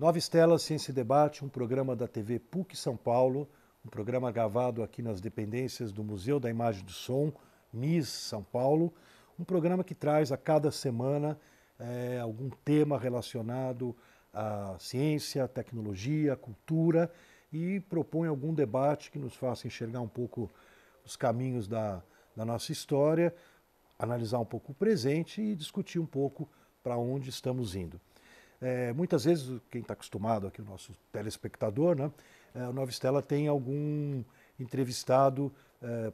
Nova Estela Ciência e Debate, um programa da TV PUC São Paulo, um programa gravado aqui nas dependências do Museu da Imagem e do Som, MIS São Paulo, um programa que traz a cada semana algum tema relacionado à ciência, tecnologia, cultura e propõe algum debate que nos faça enxergar um pouco os caminhos da nossa história, analisar um pouco o presente e discutir um pouco para onde estamos indo. Muitas vezes, quem está acostumado aqui, o nosso telespectador, né, o Nova Estela tem algum entrevistado,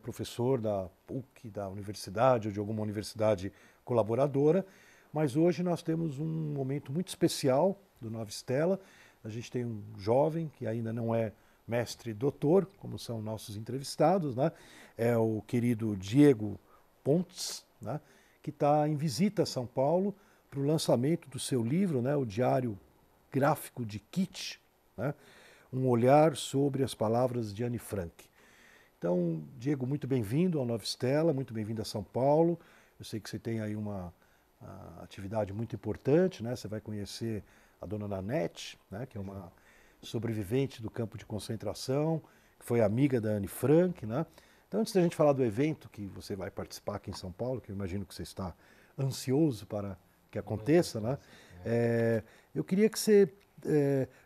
professor da PUC, da universidade ou de alguma universidade colaboradora, mas hoje nós temos um momento muito especial do Nova Estela. A gente tem um jovem que ainda não é mestre e doutor, como são nossos entrevistados, né? É o querido Diego Pontes, né? Que está em visita a São Paulo para o lançamento do seu livro, né? O Diário Gráfico de Kitsch, né? Um olhar sobre as palavras de Anne Frank. Então, Diego, muito bem-vindo ao Nova Estela, muito bem-vindo a São Paulo. Eu sei que você tem aí uma atividade muito importante, né? Você vai conhecer a dona Nanete, né? Que é uma sobrevivente do campo de concentração, que foi amiga da Anne Frank, né? Então, antes da gente falar do evento que você vai participar aqui em São Paulo, que eu imagino que você está ansioso para que aconteça, né? Eu queria que você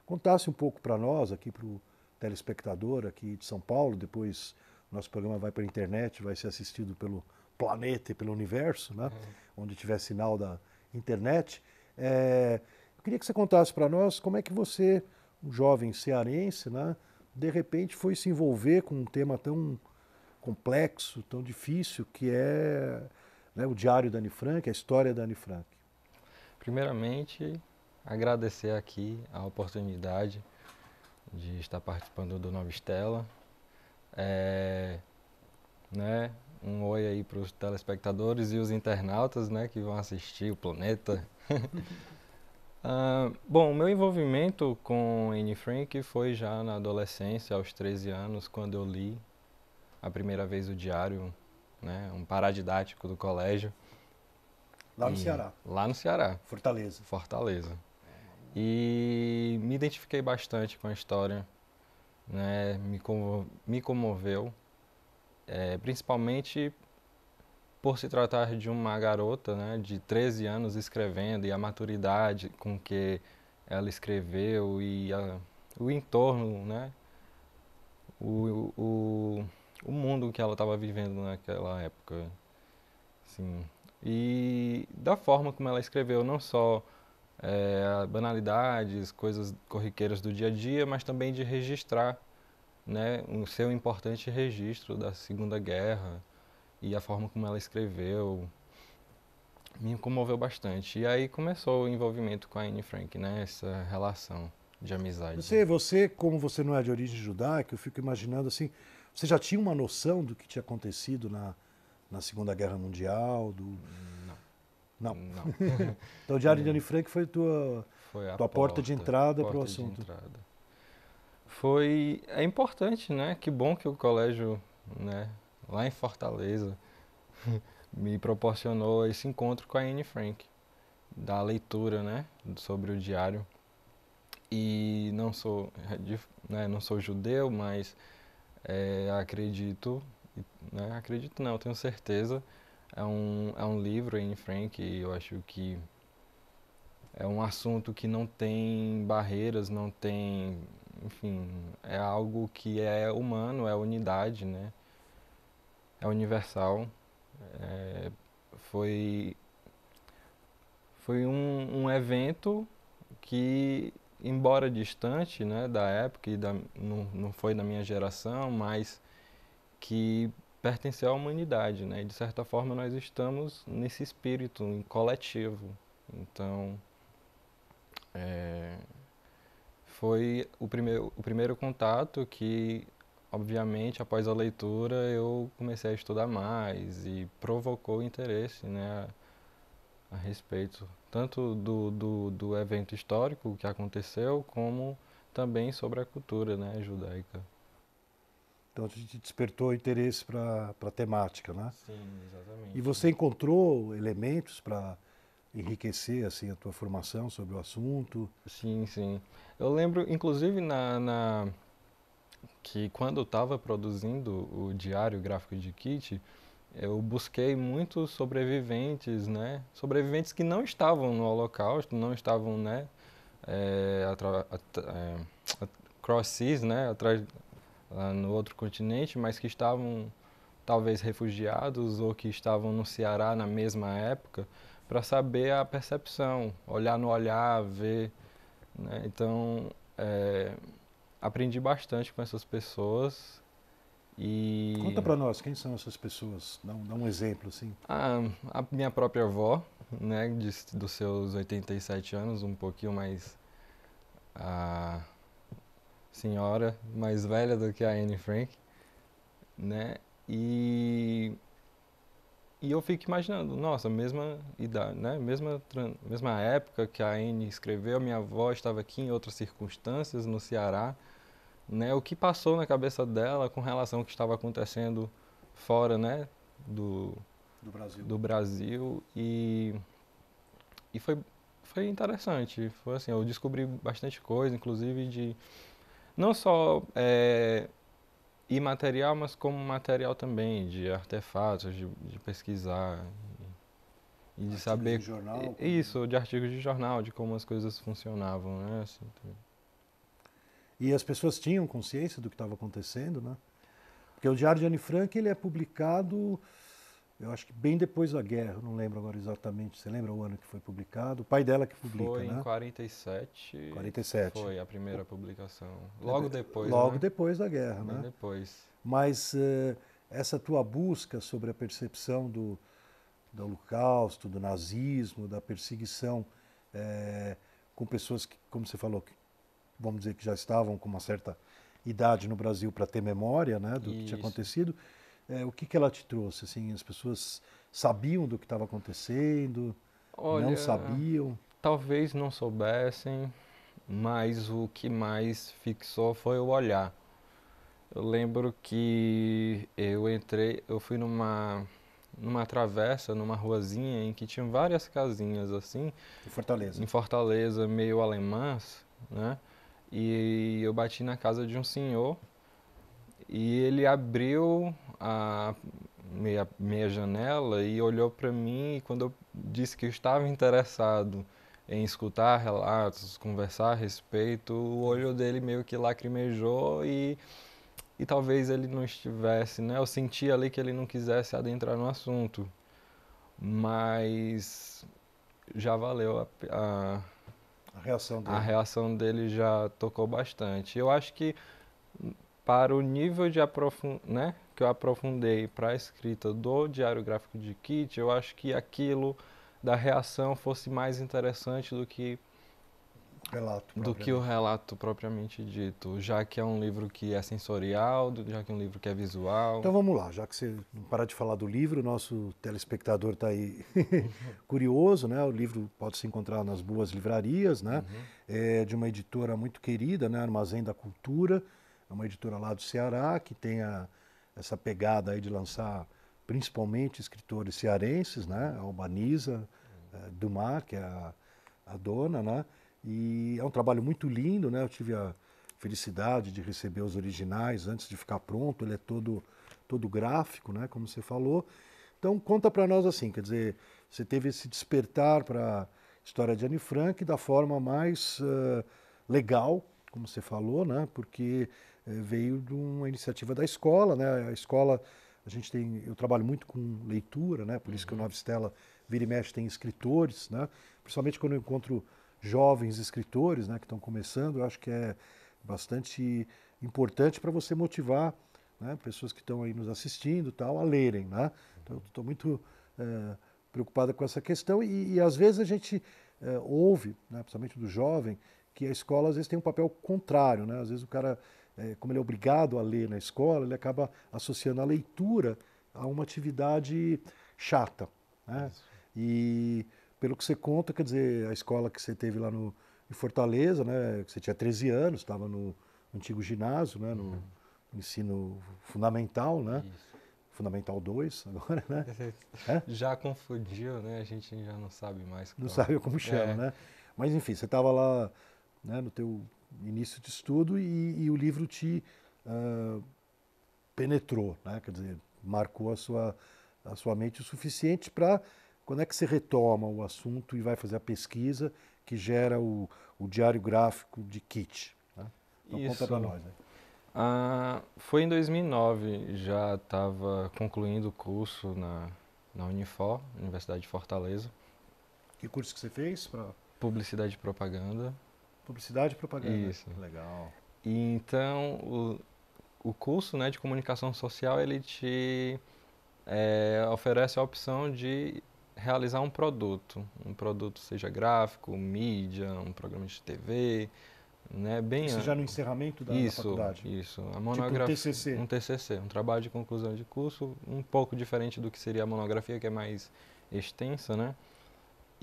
contasse um pouco para nós, aqui para o telespectador aqui de São Paulo, depois o nosso programa vai para a internet, vai ser assistido pelo planeta e pelo universo, né? Onde tiver sinal da internet. Eu queria que você contasse para nós como é que você, um jovem cearense, né, de repente foi se envolver com um tema tão complexo, tão difícil, que é, né, o Diário da Anne Frank, a história da Anne Frank. Primeiramente, agradecer aqui a oportunidade de estar participando do Nova Estela. Né, um oi aí para os telespectadores e os internautas, né, que vão assistir o Planeta. Bom, o meu envolvimento com Anne Frank foi já na adolescência, aos 13 anos, quando eu li a primeira vez o diário, né, um paradidático do colégio. Lá no Ceará. Lá no Ceará. Fortaleza. Fortaleza. E me identifiquei bastante com a história, né, me comoveu, principalmente por se tratar de uma garota, né, de 13 anos escrevendo e a maturidade com que ela escreveu e o entorno, né, o mundo que ela estava vivendo naquela época. Assim. E da forma como ela escreveu, não só banalidades, coisas corriqueiras do dia a dia, mas também de registrar, né, um seu importante registro da Segunda Guerra e a forma como ela escreveu me comoveu bastante. E aí começou o envolvimento com a Anne Frank, né, essa relação de amizade. Você, como você não é de origem judaica, eu fico imaginando assim, você já tinha uma noção do que tinha acontecido na Segunda Guerra Mundial? Não. Então o Diário de Anne Frank foi Foi a tua porta de entrada para o assunto. É importante, né? Que bom que o colégio, né, lá em Fortaleza, me proporcionou esse encontro com a Anne Frank, da leitura, né, sobre o diário. E não sou, né, não sou judeu, mas acredito, né, acredito não, tenho certeza. É um livro, Anne Frank, e eu acho que é um assunto que não tem barreiras, não tem, enfim, é algo que é humano, é unidade, né? É universal. É, foi foi um evento que, embora distante, né, da época e não foi da minha geração, mas que pertenceu à humanidade, né? E de certa forma nós estamos nesse espírito coletivo. Então, foi o primeiro contato que, obviamente, após a leitura, eu comecei a estudar mais e provocou interesse, né, a respeito tanto do evento histórico que aconteceu, como também sobre a cultura, né, judaica. Então a gente despertou interesse para a temática, né? Sim, exatamente. E você encontrou elementos para enriquecer assim a tua formação sobre o assunto? Sim, sim. Eu lembro, inclusive, que quando eu estava produzindo o diário gráfico de Kit, eu busquei muitos sobreviventes, né? Sobreviventes que não estavam no Holocausto, não estavam, né? Cross seas, né? Atrás, lá no outro continente, mas que estavam talvez refugiados ou que estavam no Ceará na mesma época, para saber a percepção, olhar no olhar, ver, né? Então, é, aprendi bastante com essas pessoas Conta e para nós, quem são essas pessoas? Dá um exemplo, assim. a minha própria avó, né, dos seus 87 anos, um pouquinho mais a senhora, mais velha do que a Anne Frank, né? E E eu fico imaginando, nossa, mesma idade, né? Mesma época que a Anne escreveu, minha avó estava aqui em outras circunstâncias no Ceará, né? O que passou na cabeça dela com relação ao que estava acontecendo fora, né? Do, Do Brasil. do Brasil e foi interessante. Foi assim, eu descobri bastante coisa, inclusive de não só imaterial, mas como material também, de artefatos, de pesquisar. E de Artigos de saber jornal. isso, de artigos de jornal, de como as coisas funcionavam, né? Assim, E as pessoas tinham consciência do que estava acontecendo, né? Porque o Diário de Anne Frank ele é publicado, eu acho que bem depois da guerra, não lembro agora exatamente. Você lembra o ano que foi publicado? O pai dela que publica, foi em né? 47, 47. foi a primeira publicação. Logo depois, Logo né? depois da guerra, Bem né? depois. Mas essa tua busca sobre a percepção do Holocausto, do nazismo, da perseguição eh, com pessoas que, como você falou, que, vamos dizer que já estavam com uma certa idade no Brasil para ter memória, né, do que tinha Isso. acontecido, o que ela te trouxe? Assim, as pessoas sabiam do que estava acontecendo, não Olha, sabiam? talvez não soubessem, mas o que mais fixou foi o olhar. Eu lembro que eu fui numa travessa, numa ruazinha em que tinham várias casinhas assim, Em Fortaleza. em Fortaleza, meio alemãs, né? E eu bati na casa de um senhor e ele abriu a meia janela e olhou para mim e quando eu disse que eu estava interessado em escutar relatos, conversar a respeito, o olho dele meio que lacrimejou e talvez ele não estivesse, né? Eu senti ali que ele não quisesse adentrar no assunto, mas já valeu A reação a dele. reação dele já tocou bastante. Eu acho que para o nível de né, que eu aprofundei para a escrita do Diário Gráfico de Kit, eu acho que aquilo da reação fosse mais interessante Relato, do que o propriamente. relato propriamente dito, já que é um livro que é sensorial, já que é um livro que é visual. Então vamos lá, já que você não para de falar do livro, o nosso telespectador está aí curioso, né? O livro pode se encontrar nas boas livrarias, né? Uhum. É de uma editora muito querida, né? Armazém da Cultura, é uma editora lá do Ceará que tem essa pegada aí de lançar principalmente escritores cearenses, né? A Albaniza, Dumar, que é a dona, né? E é um trabalho muito lindo, né? Eu tive a felicidade de receber os originais antes de ficar pronto. Ele é todo gráfico, né? Como você falou. Então conta para nós assim, quer dizer, você teve esse despertar para a história de Anne Frank da forma mais legal, como você falou, né? Porque veio de uma iniciativa da escola, né? A escola, eu trabalho muito com leitura, né? Por isso que o Uhum. Nova Estela vira e mexe tem escritores, né? Principalmente quando eu encontro jovens escritores, né, que estão começando, eu acho que é bastante importante para você motivar, né, pessoas que estão aí nos assistindo tal, a lerem, né? Então eu estou muito preocupada com essa questão e às vezes a gente ouve, né, principalmente do jovem, que a escola às vezes tem um papel contrário, né? Às vezes o cara, como ele é obrigado a ler na escola, ele acaba associando a leitura a uma atividade chata, né? Isso. E pelo que você conta, quer dizer, a escola que você teve lá em Fortaleza, né, que você tinha 13 anos, estava no antigo ginásio, né, no ensino fundamental, né? Isso. Fundamental 2 agora, né? É? Já confundiu, né? A gente já não sabe mais Não qual. sabe como chama, É, né? Mas enfim, você estava lá, né, no teu início de estudo e o livro te ah, penetrou, né? Quer dizer, marcou a sua mente o suficiente para quando é que você retoma o assunto e vai fazer a pesquisa que gera o diário gráfico de Kit, né? Então conta para isso. nós, né? Foi em 2009, já estava concluindo o curso na Unifor, Universidade de Fortaleza, Que curso que você fez para Publicidade e Propaganda. publicidade e propaganda? Isso. Legal. E então, o curso, né, de comunicação social, ele te oferece a opção de realizar um produto seja gráfico, mídia, um programa de TV, né, bem Isso já no encerramento da isso, faculdade? isso, a Tipo um monografia, TCC? um TCC, um trabalho de conclusão de curso, um pouco diferente do que seria a monografia, que é mais extensa, né?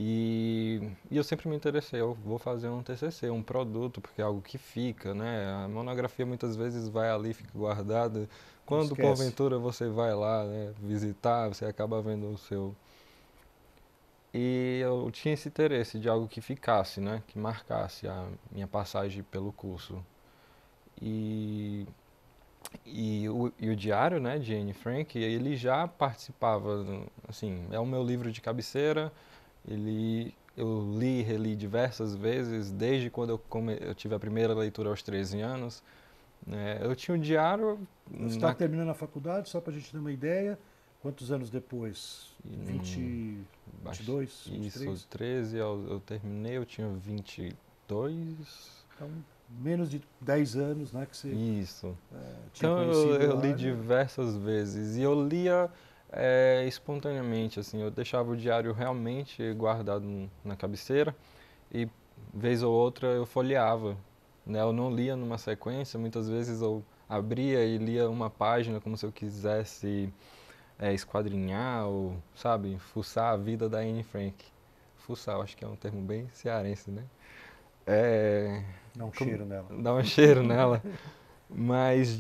E eu sempre me interessei, eu vou fazer um TCC, um produto, porque é algo que fica, né? A monografia muitas vezes vai ali, fica guardada. Quando Esquece. porventura você vai lá, né, visitar, você acaba vendo o seu. E eu tinha esse interesse de algo que ficasse, né? Que marcasse a minha passagem pelo curso. E, e o diário, né, de Anne Frank, ele já participava, assim, é o meu livro de cabeceira. Eu li e reli diversas vezes, desde quando eu tive a primeira leitura aos 13 anos. Né? Eu tinha um diário. Você está terminando a faculdade, só para a gente ter uma ideia. Quantos anos depois? 20, 22, Isso, 23? 13 eu terminei, eu tinha 22. Então, menos de 10 anos, né, que você Isso. tinha Então conhecido eu lá. li diversas vezes e eu lia espontaneamente, assim, eu deixava o diário realmente guardado na cabeceira e vez ou outra eu folheava, né? Eu não lia numa sequência, muitas vezes eu abria e lia uma página como se eu quisesse esquadrinhar ou, sabe, fuçar a vida da Anne Frank. Fuçar, eu acho que é um termo bem cearense, né? É, Dá um cheiro nela. Dar um cheiro nela, mas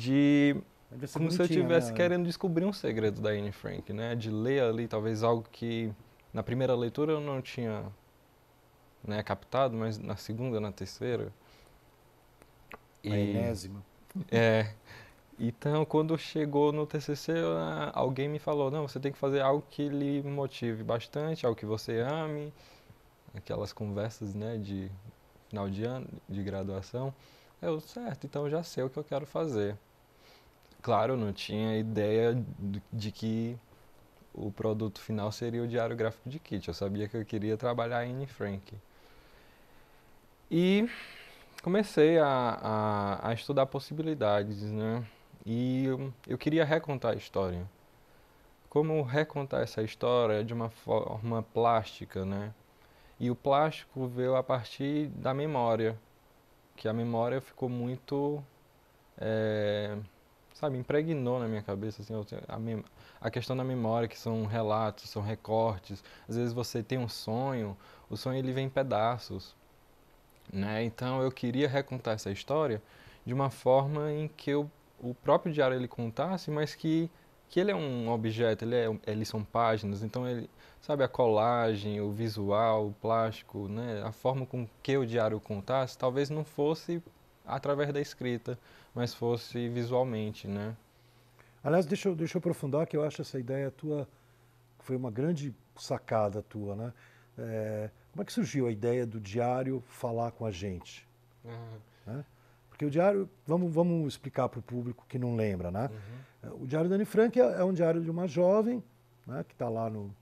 Deve ser como se eu bonitinha, né, estivesse Anne? querendo descobrir um segredo da Anne Frank, né? De ler ali talvez algo que na primeira leitura eu não tinha, né, captado, mas na segunda, na terceira. Na E enésima. é, então quando chegou no TCC, alguém me falou, não, você tem que fazer algo que lhe motive bastante, algo que você ame, aquelas conversas, né, de final de ano, de graduação. Certo, então eu já sei o que eu quero fazer. Claro, eu não tinha ideia de que o produto final seria o diário gráfico de Kit. Eu sabia que eu queria trabalhar em Anne Frank. E comecei a estudar possibilidades, né? E eu queria recontar a história. Como recontar essa história de uma forma plástica, né? E o plástico veio a partir da memória, que a memória ficou muito, sabe, impregnou na minha cabeça, assim, a questão da memória, que são relatos, são recortes. Às vezes você tem um sonho, o sonho ele vem em pedaços, né? Então eu queria recontar essa história de uma forma em que o próprio diário ele contasse, mas que ele é um objeto, eles são páginas, então ele, sabe, a colagem, o visual, o plástico, né? A forma com que o diário contasse, talvez não fosse através da escrita, mas fosse visualmente, né? Aliás, deixa eu aprofundar, que eu acho essa ideia tua foi uma grande sacada tua, né? Como é que surgiu a ideia do diário falar com a gente? Uhum. Né? Porque o diário, vamos explicar para o público que não lembra, né? O diário da Anne Frank é um diário de uma jovem, né, que está lá no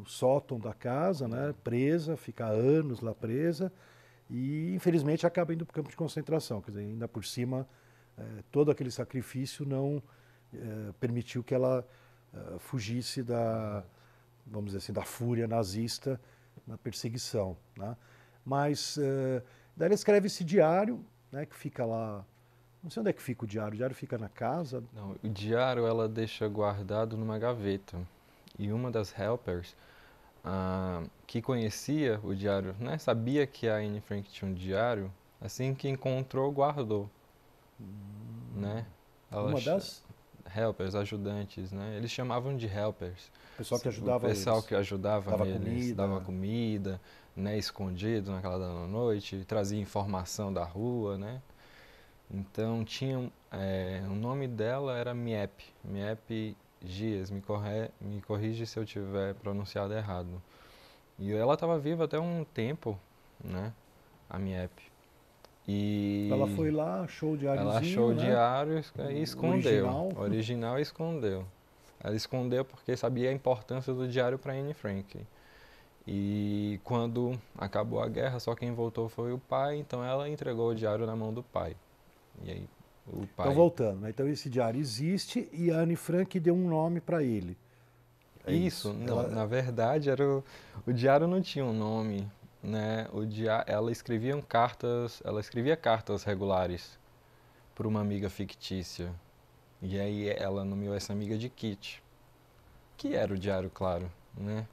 sótão da casa, né, presa, fica anos lá presa e infelizmente acaba indo para o campo de concentração. Quer dizer, ainda por cima, todo aquele sacrifício não permitiu que ela fugisse da, vamos dizer assim, da fúria nazista na perseguição, né? Mas daí ela escreve esse diário, né, que fica lá. Não sei onde é que fica o diário fica na casa. Não, o diário ela deixa guardado numa gaveta. E uma das helpers que conhecia o diário, né, sabia que a Anne Frank tinha um diário, assim que encontrou, guardou, né? Ela Uma das helpers, ajudantes, né? Eles chamavam de helpers. O pessoal que O ajudava pessoal eles. que ajudava Dava eles, comida. dava comida, né? Escondido naquela da noite, trazia informação da rua, né? Então tinha, o nome dela era Miep, Miep Gies, me corrige se eu tiver pronunciado errado. E ela estava viva até um tempo, né? A Miep. Ela E foi lá, achou o ela achou diáriozinho, o né? diário e O escondeu. original. O original e escondeu. Ela escondeu porque sabia a importância do diário para Anne Frank. E quando acabou a guerra, só quem voltou foi o pai, então ela entregou o diário na mão do pai. E aí o Então, pai. voltando, né? Então esse diário existe e a Anne Frank deu um nome para ele. É Isso, isso. não, Ela, na verdade o diário não tinha um nome, né? Ela escrevia cartas regulares para uma amiga fictícia. E aí ela nomeou essa amiga de Kitty, que era o diário, claro, né?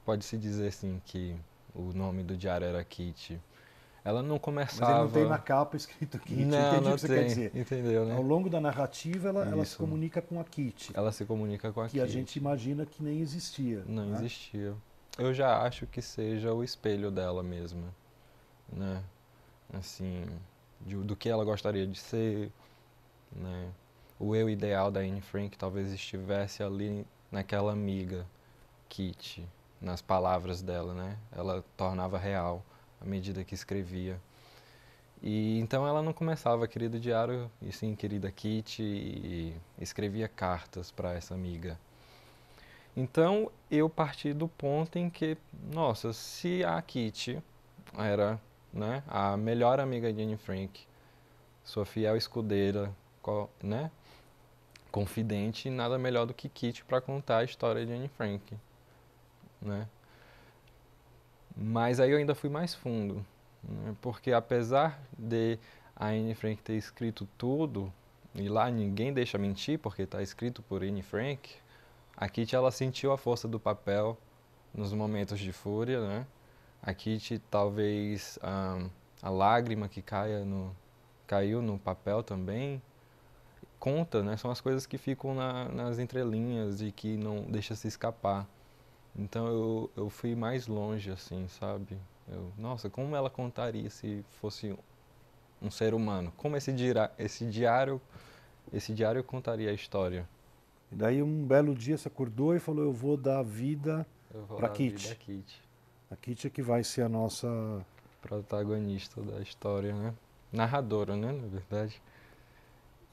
Pode-se dizer assim que o nome do diário era Kitty. Ela não mas ele não tem na começava. capa escrito Kitty. Eu Não, entendi o não que você quer tem, dizer. entendeu, Ao né? longo da narrativa, ela se Isso. comunica com a Kitty, Ela se comunica com a que a gente Kitty. imagina que nem existia. Não Né? existia. Eu já acho que seja o espelho dela mesma, né? Assim, do que ela gostaria de ser, né? O eu ideal da Anne Frank talvez estivesse ali naquela amiga, Kitty, nas palavras dela, né? Ela tornava real à medida que escrevia. E então ela não começava querido diário, e sim querida Kitty, e escrevia cartas para essa amiga. Então eu parti do ponto em que, nossa, se a Kitty era, né, a melhor amiga de Anne Frank, sua fiel escudeira, né, confidente, nada melhor do que Kitty para contar a história de Anne Frank, né? Mas aí eu ainda fui mais fundo, né, porque apesar de a Anne Frank ter escrito tudo, e lá ninguém deixa mentir porque está escrito por Anne Frank, a Kitty ela sentiu a força do papel nos momentos de fúria, né? A Kitty talvez a lágrima que caiu no papel também conta, né? São as coisas que ficam nas entrelinhas e que não deixa se escapar. Então eu fui mais longe, assim, sabe? Nossa, como ela contaria se fosse um ser humano? Como esse diário contaria a história? E daí um belo dia você acordou e falou, eu vou dar vida Eu vou para dar vida a Kitty. Kitty, A Kitty é que vai ser a nossa... protagonista da história, né? Narradora, né, na verdade.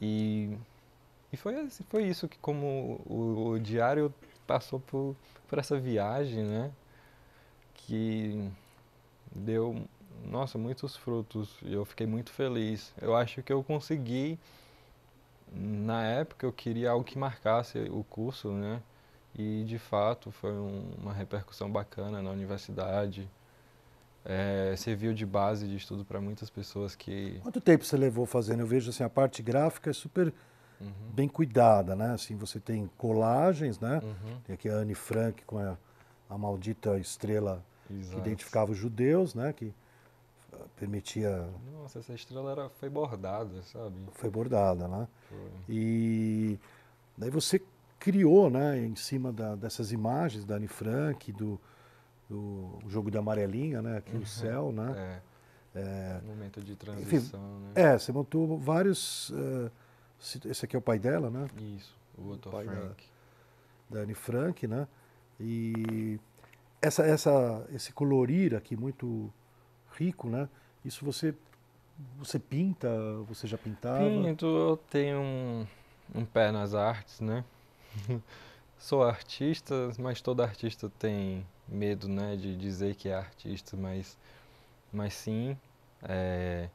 E, foi isso que como o diário passou por essa viagem, né? Que deu, nossa, muitos frutos e eu fiquei muito feliz. Eu acho que eu consegui, na época eu queria algo que marcasse o curso, né? E de fato foi uma repercussão bacana na universidade. Serviu de base de estudo para muitas pessoas que. Quanto tempo você levou fazendo? Eu vejo assim, a parte gráfica é super Uhum, bem cuidada, né? Assim, você tem colagens, né? uhum, Tem aqui a Anne Frank com a maldita estrela que exato. identificava os judeus, né? Que permitia... Nossa, essa estrela foi bordada, sabe? Foi bordada, né? Foi. E daí você criou, né? Em cima dessas imagens da Anne Frank, do jogo da amarelinha, né? Aqui o céu, né? Momento de Enfim, transição, né? você montou vários... esse aqui é o pai dela, né? Isso, o O Otto pai Frank. da Anne Frank, né? E esse colorir aqui muito rico, né? Isso você pinta, você já pintava? Pinto, eu tenho um pé nas artes, né? Sou artista, mas todo artista tem medo, né, de dizer que é artista, mas sim, é,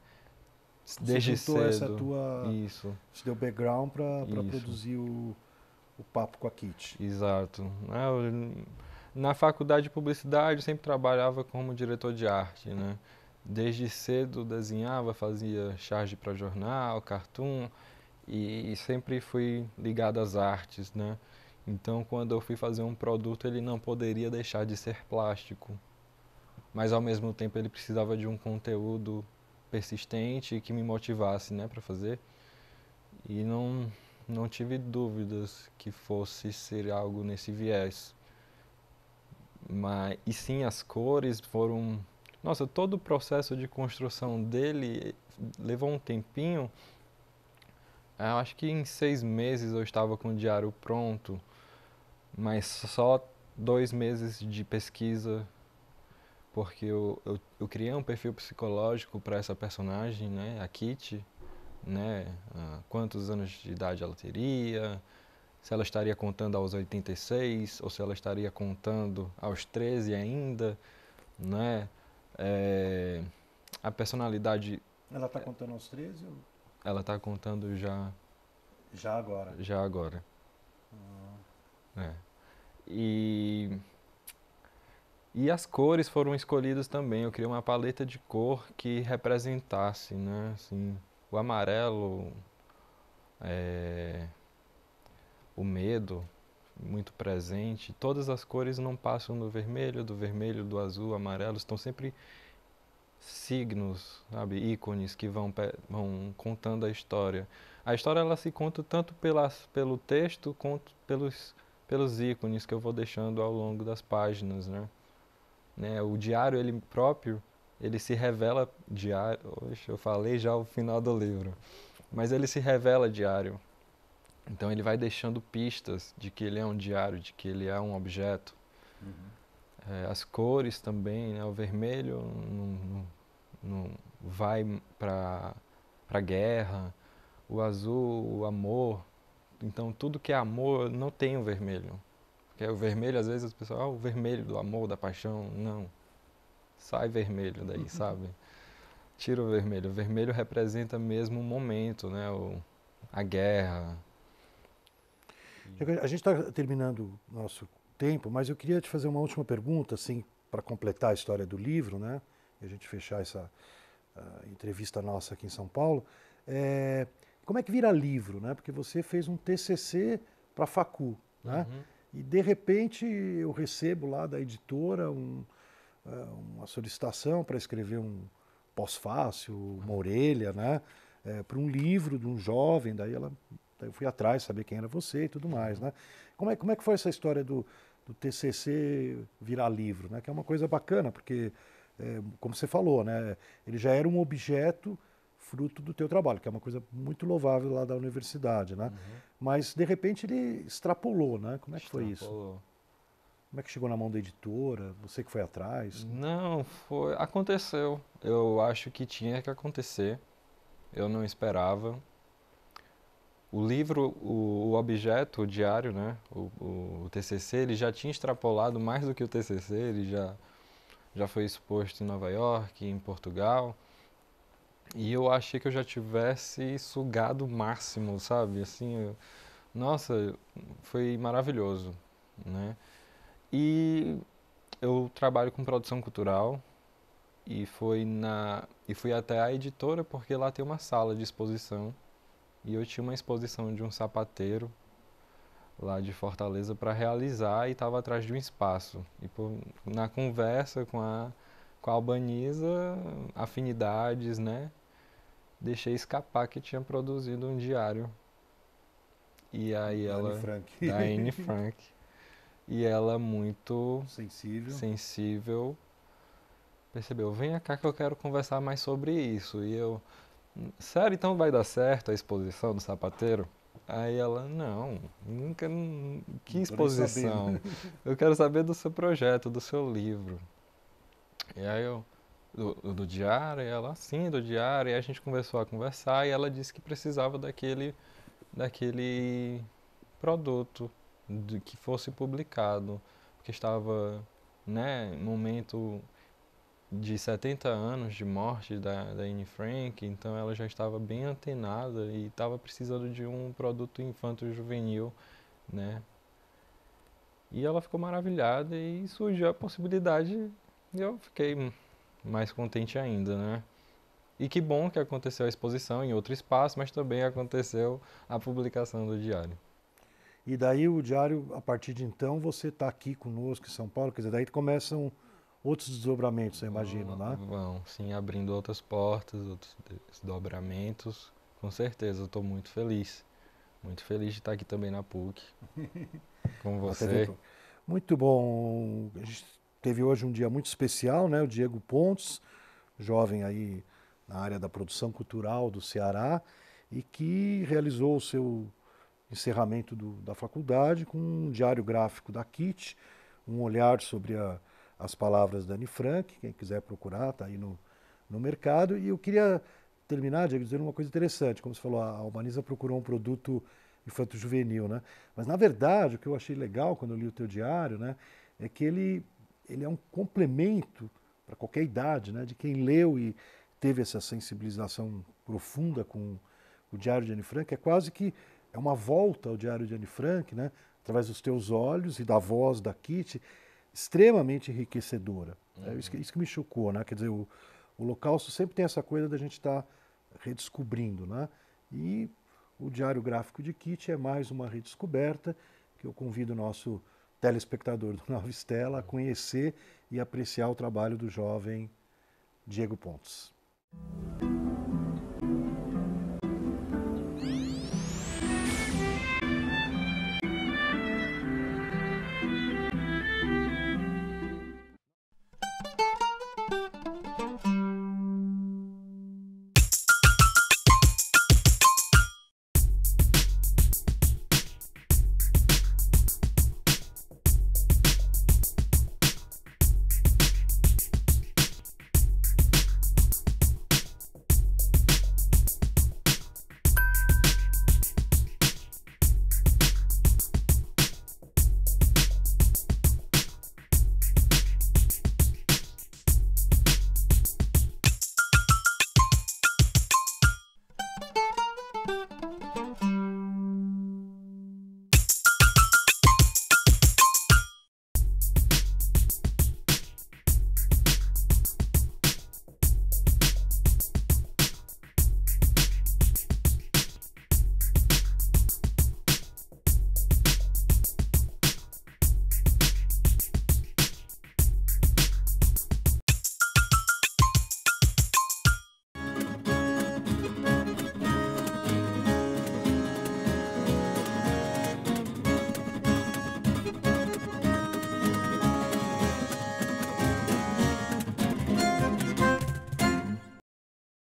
Você desde juntou essa cedo, tua, isso, esse teu background para isso, produzir o papo com a Kitty. exato. Na faculdade de publicidade eu sempre trabalhava como diretor de arte, né? Desde cedo desenhava, fazia charge para jornal, cartoon e sempre fui ligado às artes, né? Então, quando eu fui fazer um produto, ele não poderia deixar de ser plástico, mas ao mesmo tempo ele precisava de um conteúdo persistente que me motivasse, né, para fazer. E não tive dúvidas que fosse ser algo nesse viés. Mas, e sim, as cores foram... Nossa, todo o processo de construção dele levou um tempinho. Eu acho que em 6 meses eu estava com o diário pronto, mas só 2 meses de pesquisa, porque eu criei um perfil psicológico para essa personagem, né, a Kitty, né, quantos anos de idade ela teria, se ela estaria contando aos 86 ou se ela estaria contando aos 13 ainda, né, é, a personalidade... Ela está contando aos 13 ou Ela está contando já agora? já agora. É. E as cores foram escolhidas também. Eu criei uma paleta de cor que representasse, né? Assim, o amarelo, é, o medo, muito presente. Todas as cores não passam do vermelho, do azul, amarelo. Estão sempre signos, sabe? Ícones que vão contando a história. A história ela se conta tanto pelo texto quanto pelos ícones que eu vou deixando ao longo das páginas, né? O diário ele próprio, ele se revela diário. Oxe, eu falei já o final do livro, mas ele se revela diário. Então ele vai deixando pistas de que ele é um diário, de que ele é um objeto. As cores também, né? O vermelho não vai para a guerra, o azul, o amor. Então tudo que é amor não tem o vermelho. Porque o vermelho, às vezes as pessoas, o vermelho do amor, da paixão, não. Sai vermelho daí, sabe? Tira o vermelho. O vermelho representa mesmo um momento, né? A guerra. A gente está terminando o nosso tempo, mas eu queria te fazer uma última pergunta, assim, para completar a história do livro, né? E a gente fechar essa entrevista nossa aqui em São Paulo. Como é que vira livro, né? Porque você fez um TCC para a Facu, né? E de repente eu recebo lá da editora uma solicitação para escrever um pós-fácil, uma orelha, né? Para um livro de um jovem, daí eu fui atrás, saber quem era você e tudo mais, né? Como é que foi essa história do TCC virar livro, né? Que é uma coisa bacana, porque, como você falou, né? Ele já era um objeto fruto do teu trabalho, que é uma coisa muito louvável lá da universidade, né? Mas, de repente, ele extrapolou, né? Como é que foi isso? Como é que chegou na mão da editora? Você que foi atrás? Não, aconteceu. Eu acho que tinha que acontecer. Eu não esperava. O livro, o objeto, o diário, né? O TCC, ele já tinha extrapolado mais do que o TCC, ele já foi exposto em Nova York, em Portugal. E eu achei que eu já tivesse sugado o máximo, sabe? Assim, nossa, foi maravilhoso, né? E eu trabalho com produção cultural e fui até a editora porque lá tem uma sala de exposição e eu tinha uma exposição de um sapateiro lá de Fortaleza para realizar e estava atrás de um espaço. E na conversa com a Albaniza, afinidades, né? Deixei escapar que tinha produzido um diário. E aí da Anne Frank. E ela muito sensível percebeu, venha cá que eu quero conversar mais sobre isso. E eu, sério, então vai dar certo a exposição do sapateiro? Aí ela, não, nunca, que exposição? Eu quero saber do seu projeto, do seu livro. E aí eu, do diário, e ela, sim, do diário, e a gente começou a conversar e ela disse que precisava daquele produto que fosse publicado, porque estava, né, momento de 70 anos de morte da Anne Frank, então ela já estava bem antenada e estava precisando de um produto infanto-juvenil, né? E ela ficou maravilhada e surgiu a possibilidade e eu fiquei mais contente ainda, né? E que bom que aconteceu a exposição em outro espaço, mas também aconteceu a publicação do diário. E daí o diário, a partir de então, você está aqui conosco em São Paulo, quer dizer, daí começam outros desdobramentos, eu imagino, né? Vão, sim, abrindo outras portas, outros desdobramentos. Com certeza, eu estou muito feliz. Muito feliz de estar aqui também na PUC com na TV você. PUC. Muito bom. A gente teve hoje um dia muito especial, né? O Diego Pontes, jovem aí na área da produção cultural do Ceará e que realizou o seu encerramento da faculdade com um diário gráfico da KIT, um olhar sobre as palavras da Anne Frank, quem quiser procurar, está aí no mercado. E eu queria terminar, Diego, dizendo uma coisa interessante. Como você falou, a Albaniza procurou um produto infanto-juvenil, né? Mas, na verdade, o que eu achei legal quando eu li o teu diário, né, é que ele é um complemento para qualquer idade, né, de quem leu e teve essa sensibilização profunda com o Diário de Anne Frank. É quase que é uma volta ao Diário de Anne Frank, né, através dos teus olhos e da voz da Kitty, extremamente enriquecedora. É isso que me chocou, né? Quer dizer, o Holocausto sempre tem essa coisa da gente estar redescobrindo, né? E o Diário Gráfico de Kitty é mais uma redescoberta que eu convido o nosso telespectador do Nova Estela a conhecer e apreciar o trabalho do jovem Diego Pontes.